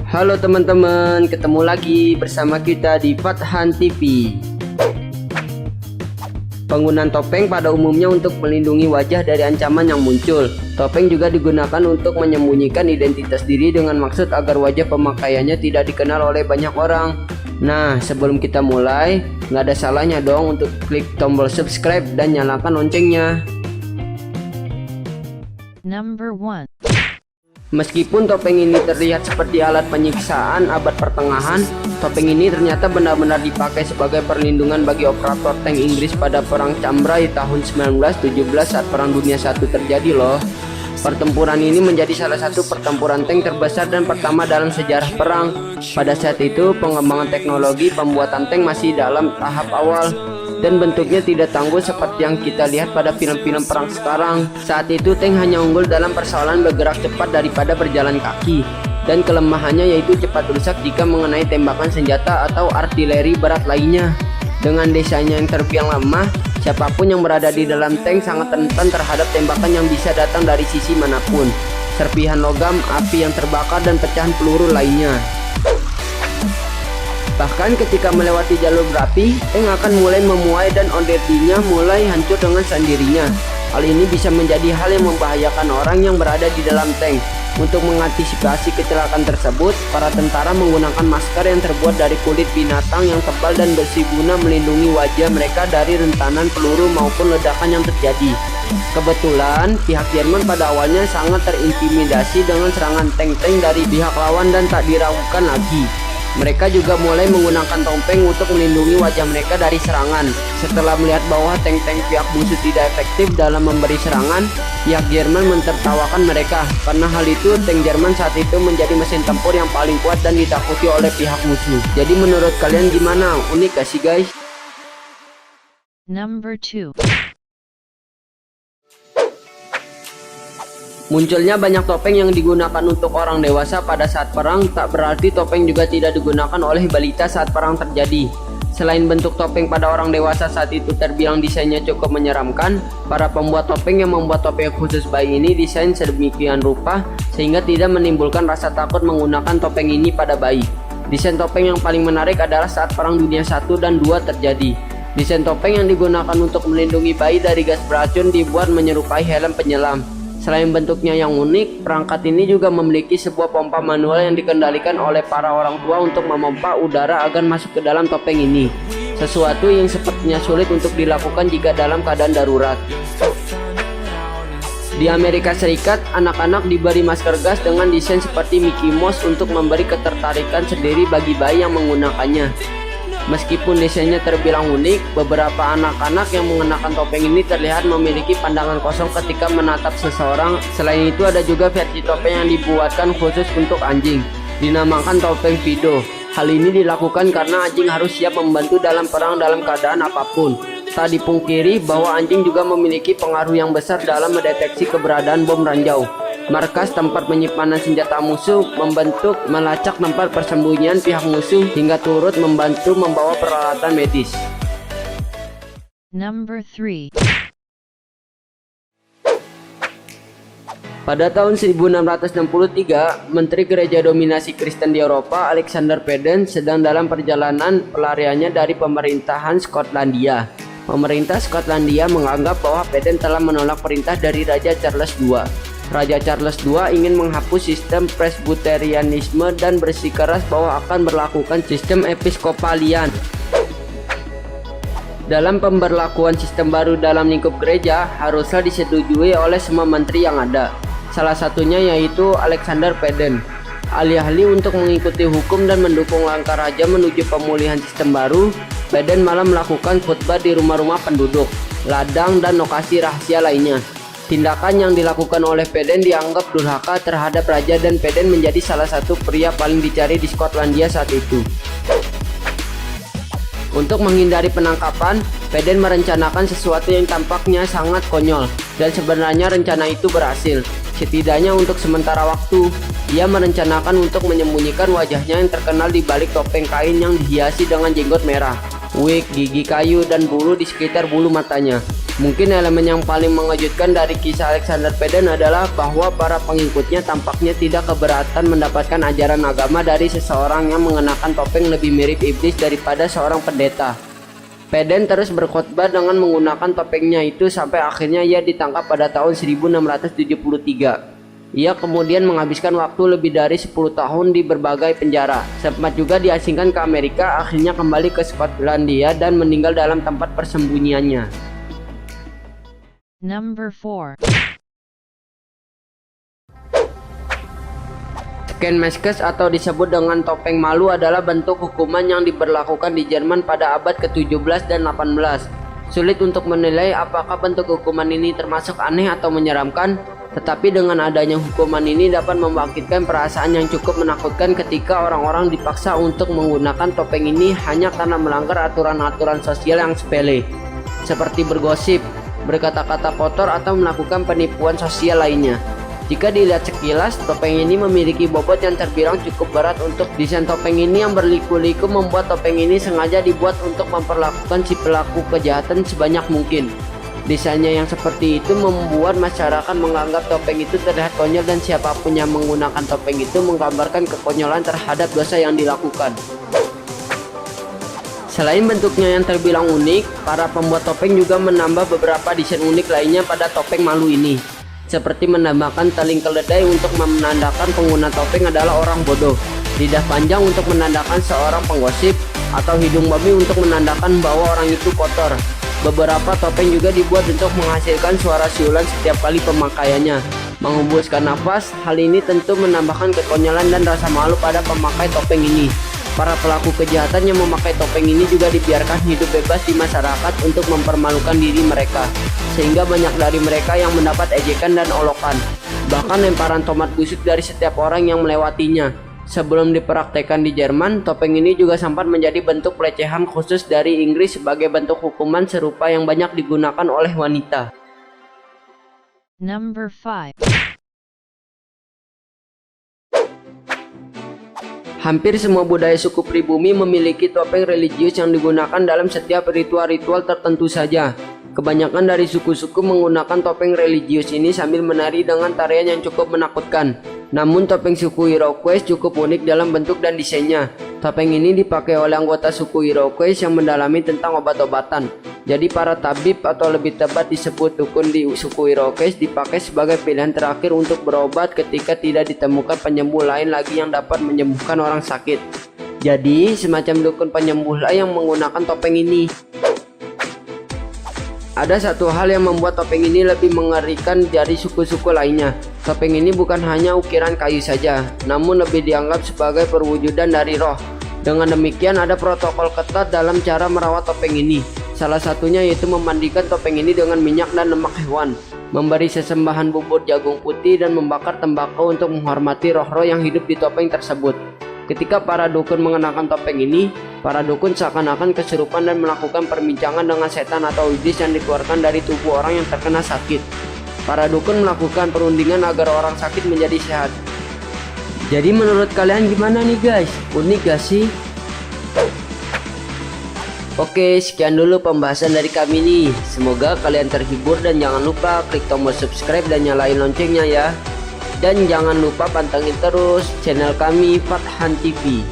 Halo teman-teman, ketemu lagi bersama kita di Fathan TV. Penggunaan topeng pada umumnya untuk melindungi wajah dari ancaman yang muncul. Topeng juga digunakan untuk menyembunyikan identitas diri dengan maksud agar wajah pemakaiannya tidak dikenal oleh banyak orang. Nah, sebelum kita mulai, nggak ada salahnya dong untuk klik tombol subscribe dan nyalakan loncengnya. Number 1. Meskipun topeng ini terlihat seperti alat penyiksaan abad pertengahan, topeng ini ternyata benar-benar dipakai sebagai perlindungan bagi operator tank Inggris pada Perang Cambrai tahun 1917 saat Perang Dunia I terjadi loh. Pertempuran ini menjadi salah satu pertempuran tank terbesar dan pertama dalam sejarah perang. Pada saat itu, pengembangan teknologi pembuatan tank masih dalam tahap awal dan bentuknya tidak tangguh seperti yang kita lihat pada film-film perang sekarang. Saat itu tank hanya unggul dalam persoalan bergerak cepat daripada berjalan kaki, dan kelemahannya yaitu cepat rusak jika mengenai tembakan senjata atau artileri berat lainnya. Dengan desainnya yang terbilang lemah, siapapun yang berada di dalam tank sangat rentan terhadap tembakan yang bisa datang dari sisi manapun, serpihan logam, api yang terbakar, dan pecahan peluru lainnya. Bahkan ketika melewati jalur berapi, tank akan mulai memuai dan onderdilnya mulai hancur dengan sendirinya. Hal ini bisa menjadi hal yang membahayakan orang yang berada di dalam tank. Untuk mengantisipasi kecelakaan tersebut, para tentara menggunakan masker yang terbuat dari kulit binatang yang tebal dan bersih guna melindungi wajah mereka dari rentanan peluru maupun ledakan yang terjadi. Kebetulan, pihak Jerman pada awalnya sangat terintimidasi dengan serangan tank-tank dari pihak lawan dan tak diragukan lagi. Mereka juga mulai menggunakan topeng untuk melindungi wajah mereka dari serangan. Setelah melihat bahwa tank-tank pihak musuh tidak efektif dalam memberi serangan, pihak Jerman mentertawakan mereka. Karena hal itu, tank Jerman saat itu menjadi mesin tempur yang paling kuat dan ditakuti oleh pihak musuh. Jadi menurut kalian gimana? Unik gak sih guys? Number 2. Munculnya banyak topeng yang digunakan untuk orang dewasa pada saat perang tak berarti topeng juga tidak digunakan oleh balita saat perang terjadi. Selain bentuk topeng pada orang dewasa saat itu terbilang desainnya cukup menyeramkan, para pembuat topeng yang membuat topeng khusus bayi ini desain sedemikian rupa sehingga tidak menimbulkan rasa takut menggunakan topeng ini pada bayi. Desain topeng yang paling menarik adalah saat Perang Dunia I dan II terjadi. Desain topeng yang digunakan untuk melindungi bayi dari gas beracun dibuat menyerupai helm penyelam. Selain bentuknya yang unik, perangkat ini juga memiliki sebuah pompa manual yang dikendalikan oleh para orang tua untuk memompa udara agar masuk ke dalam topeng ini. Sesuatu yang sepertinya sulit untuk dilakukan jika dalam keadaan darurat. Di Amerika Serikat, anak-anak diberi masker gas dengan desain seperti Mickey Mouse untuk memberi ketertarikan sendiri bagi bayi yang menggunakannya. Meskipun desainnya terbilang unik, beberapa anak-anak yang mengenakan topeng ini terlihat memiliki pandangan kosong ketika menatap seseorang. Selain itu, ada juga versi topeng yang dibuatkan khusus untuk anjing, dinamakan topeng Fido. Hal ini dilakukan karena anjing harus siap membantu dalam perang dalam keadaan apapun. Tak dipungkiri bahwa anjing juga memiliki pengaruh yang besar dalam mendeteksi keberadaan bom ranjau. Markas tempat penyimpanan senjata musuh membentuk melacak tempat persembunyian pihak musuh hingga turut membantu membawa peralatan medis. Number 3. Pada tahun 1663, Menteri Gereja Dominasi Kristen di Eropa, Alexander Peden, sedang dalam perjalanan pelariannya dari pemerintahan Skotlandia. Pemerintah Skotlandia menganggap bahwa Peden telah menolak perintah dari Raja Charles II. Raja Charles II ingin menghapus sistem presbyterianisme dan bersikeras bahwa akan berlakukan sistem episkopalian. Dalam pemberlakuan sistem baru dalam lingkup gereja, haruslah disetujui oleh semua menteri yang ada. Salah satunya yaitu Alexander Peden. Alih-alih untuk mengikuti hukum dan mendukung langkah raja menuju pemulihan sistem baru, Peden malah melakukan khutbah di rumah-rumah penduduk, ladang, dan lokasi rahasia lainnya. Tindakan yang dilakukan oleh Peden dianggap durhaka terhadap raja dan Peden menjadi salah satu pria paling dicari di Skotlandia saat itu. Untuk menghindari penangkapan, Peden merencanakan sesuatu yang tampaknya sangat konyol, dan sebenarnya rencana itu berhasil. Setidaknya untuk sementara waktu, ia merencanakan untuk menyembunyikan wajahnya yang terkenal di balik topeng kain yang dihiasi dengan jenggot merah, wig, gigi kayu, dan bulu di sekitar bulu matanya. Mungkin elemen yang paling mengejutkan dari kisah Alexander Peden adalah bahwa para pengikutnya tampaknya tidak keberatan mendapatkan ajaran agama dari seseorang yang mengenakan topeng lebih mirip iblis daripada seorang pendeta. Peden terus berkhotbah dengan menggunakan topengnya itu sampai akhirnya ia ditangkap pada tahun 1673. Ia kemudian menghabiskan waktu lebih dari 10 tahun di berbagai penjara. Sempat juga diasingkan ke Amerika, akhirnya kembali ke Skotlandia dan meninggal dalam tempat persembunyiannya. Number 4. Skenmaskes atau disebut dengan topeng malu adalah bentuk hukuman yang diberlakukan di Jerman pada abad ke-17 dan 18. Sulit untuk menilai apakah bentuk hukuman ini termasuk aneh atau menyeramkan, tetapi dengan adanya hukuman ini dapat membangkitkan perasaan yang cukup menakutkan ketika orang-orang dipaksa untuk menggunakan topeng ini hanya karena melanggar aturan-aturan sosial yang sepele, seperti bergosip, berkata-kata kotor, atau melakukan penipuan sosial lainnya. Jika dilihat sekilas, topeng ini memiliki bobot yang terbilang cukup berat. Untuk desain topeng ini yang berliku-liku membuat topeng ini sengaja dibuat untuk memperlakukan si pelaku kejahatan sebanyak mungkin. Desainnya yang seperti itu membuat masyarakat menganggap topeng itu terlihat konyol, dan siapapun yang menggunakan topeng itu menggambarkan kekonyolan terhadap dosa yang dilakukan. Selain bentuknya yang terbilang unik, para pembuat topeng juga menambah beberapa desain unik lainnya pada topeng malu ini, seperti menambahkan teling keledai untuk menandakan pengguna topeng adalah orang bodoh, lidah panjang untuk menandakan seorang penggosip, atau hidung babi untuk menandakan bahwa orang itu kotor. Beberapa topeng juga dibuat untuk menghasilkan suara siulan setiap kali pemakaiannya. Menghembuskan nafas, hal ini tentu menambahkan kekonyolan dan rasa malu pada pemakai topeng ini. Para pelaku kejahatan yang memakai topeng ini juga dibiarkan hidup bebas di masyarakat untuk mempermalukan diri mereka, sehingga banyak dari mereka yang mendapat ejekan dan olokan, bahkan lemparan tomat busuk dari setiap orang yang melewatinya. Sebelum dipraktekkan di Jerman, topeng ini juga sempat menjadi bentuk pelecehan khusus dari Inggris sebagai bentuk hukuman serupa yang banyak digunakan oleh wanita. Number 5. Hampir semua budaya suku pribumi memiliki topeng religius yang digunakan dalam setiap ritual-ritual tertentu saja. Kebanyakan dari suku-suku menggunakan topeng religius ini sambil menari dengan tarian yang cukup menakutkan. Namun topeng suku Iroquois cukup unik dalam bentuk dan desainnya. Topeng ini dipakai oleh anggota suku Iroquois yang mendalami tentang obat-obatan. Jadi para tabib, atau lebih tepat disebut dukun di suku Iroquois, dipakai sebagai pilihan terakhir untuk berobat ketika tidak ditemukan penyembuh lain lagi yang dapat menyembuhkan orang sakit. Jadi semacam dukun penyembuhlah yang menggunakan topeng ini. Ada satu hal yang membuat topeng ini lebih mengerikan dari suku-suku lainnya. Topeng ini bukan hanya ukiran kayu saja, namun lebih dianggap sebagai perwujudan dari roh. Dengan demikian, ada protokol ketat dalam cara merawat topeng ini. Salah satunya yaitu memandikan topeng ini dengan minyak dan lemak hewan, memberi sesembahan bubur jagung putih, dan membakar tembakau untuk menghormati roh-roh yang hidup di topeng tersebut. Ketika para dukun mengenakan topeng ini, para dukun seakan-akan kesurupan dan melakukan perbincangan dengan setan atau iblis yang dikeluarkan dari tubuh orang yang terkena sakit. Para dukun melakukan perundingan agar orang sakit menjadi sehat. Jadi menurut kalian gimana nih guys? Unik gak sih? Oke, sekian dulu pembahasan dari kami nih. Semoga kalian terhibur, dan jangan lupa klik tombol subscribe dan nyalain loncengnya ya. Dan jangan lupa pantengin terus channel kami Fathan TV.